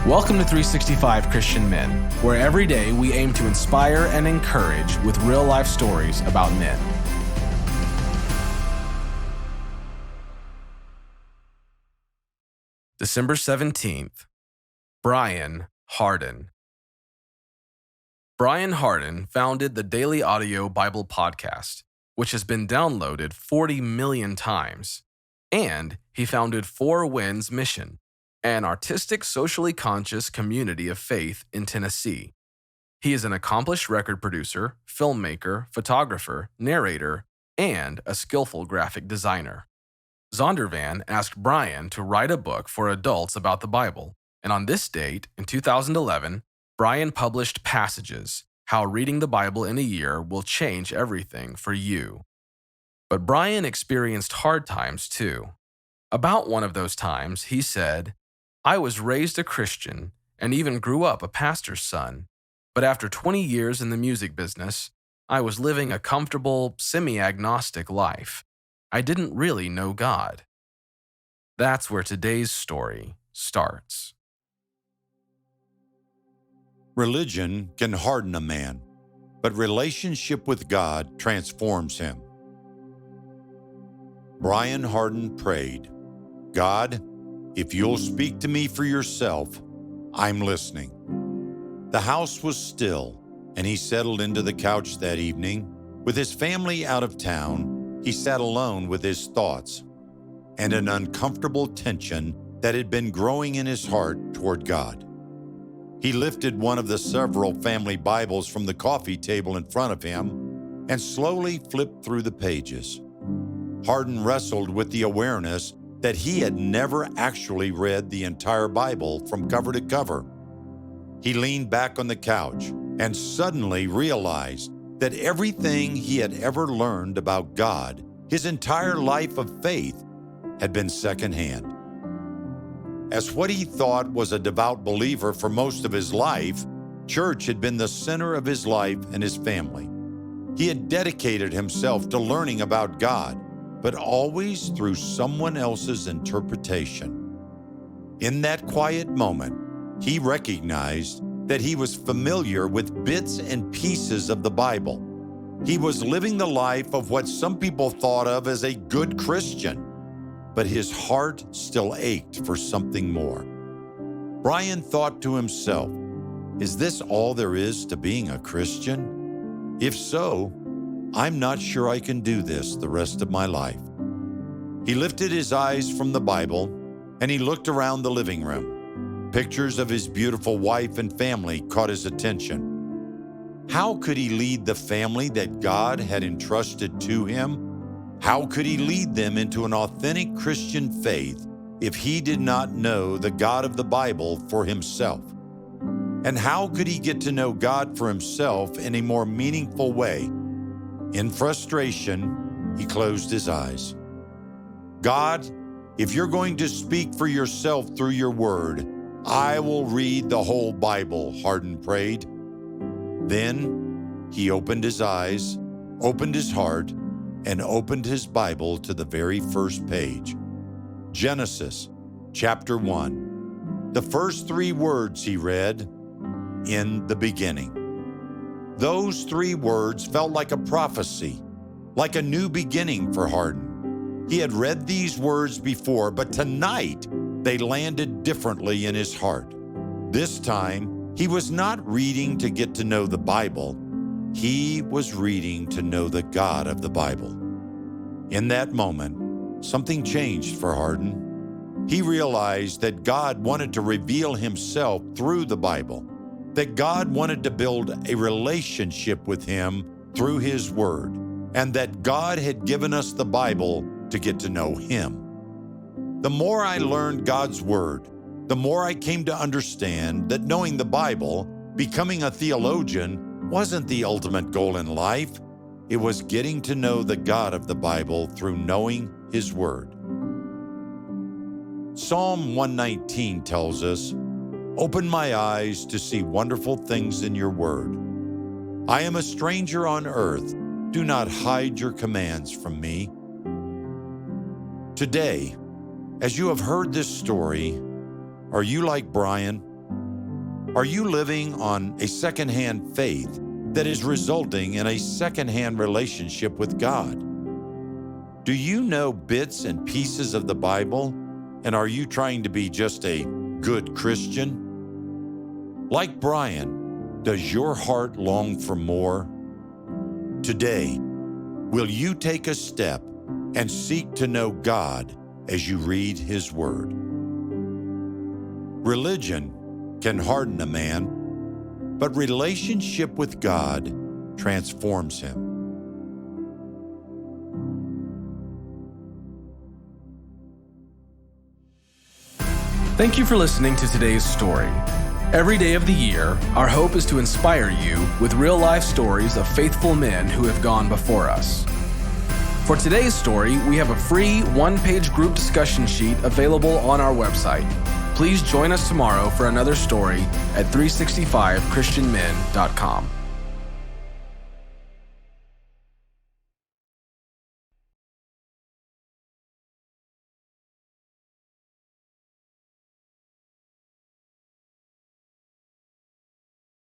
Welcome to 365 Christian Men, where every day we aim to inspire and encourage with real-life stories about men. December 17th, Brian Hardin. Brian Hardin founded the Daily Audio Bible Podcast, which has been downloaded 40 million times, and he founded Four Winds Mission, an artistic, socially conscious community of faith in Tennessee. He is an accomplished record producer, filmmaker, photographer, narrator, and a skillful graphic designer. Zondervan asked Brian to write a book for adults about the Bible, and on this date, in 2011, Brian published Passages: How Reading the Bible in a Year Will Change Everything for You. But Brian experienced hard times too. About one of those times, he said, "I was raised a Christian and even grew up a pastor's son, but after 20 years in the music business, I was living a comfortable, semi-agnostic life. I didn't really know God." That's where today's story starts. Religion can harden a man, but relationship with God transforms him. Brian Hardin prayed, "God, if you'll speak to me for yourself, I'm listening." The house was still, and he settled into the couch that evening. With his family out of town, he sat alone with his thoughts and an uncomfortable tension that had been growing in his heart toward God. He lifted one of the several family Bibles from the coffee table in front of him and slowly flipped through the pages. Hardin wrestled with the awareness that he had never actually read the entire Bible from cover to cover. He leaned back on the couch and suddenly realized that everything he had ever learned about God, his entire life of faith, had been secondhand. As what he thought was a devout believer for most of his life, church had been the center of his life and his family. He had dedicated himself to learning about God, but always through someone else's interpretation. In that quiet moment, he recognized that he was familiar with bits and pieces of the Bible. He was living the life of what some people thought of as a good Christian, but his heart still ached for something more. Brian thought to himself, "Is this all there is to being a Christian? If so, I'm not sure I can do this the rest of my life." He lifted his eyes from the Bible and he looked around the living room. Pictures of his beautiful wife and family caught his attention. How could he lead the family that God had entrusted to him? How could he lead them into an authentic Christian faith if he did not know the God of the Bible for himself? And how could he get to know God for himself in a more meaningful way? In frustration, he closed his eyes. "God, if you're going to speak for yourself through your word, I will read the whole Bible," Hardin prayed. Then he opened his eyes, opened his heart, and opened his Bible to the very first page. Genesis, chapter 1. The first three words he read, "In the beginning." Those three words felt like a prophecy, like a new beginning for Hardin. He had read these words before, but tonight they landed differently in his heart. This time, he was not reading to get to know the Bible. He was reading to know the God of the Bible. In that moment, something changed for Hardin. He realized that God wanted to reveal himself through the Bible, that God wanted to build a relationship with him through his word, and that God had given us the Bible to get to know him. The more I learned God's word, the more I came to understand that knowing the Bible, becoming a theologian, wasn't the ultimate goal in life. It was getting to know the God of the Bible through knowing his word. Psalm 119 tells us, "Open my eyes to see wonderful things in your word. I am a stranger on earth. Do not hide your commands from me." Today, as you have heard this story, are you like Brian? Are you living on a secondhand faith that is resulting in a secondhand relationship with God? Do you know bits and pieces of the Bible, and are you trying to be just a good Christian? Like Brian, does your heart long for more? Today, will you take a step and seek to know God as you read His Word? Religion can harden a man, but relationship with God transforms him. Thank you for listening to today's story. Every day of the year, our hope is to inspire you with real-life stories of faithful men who have gone before us. For today's story, we have a free one-page group discussion sheet available on our website. Please join us tomorrow for another story at 365christianmen.com.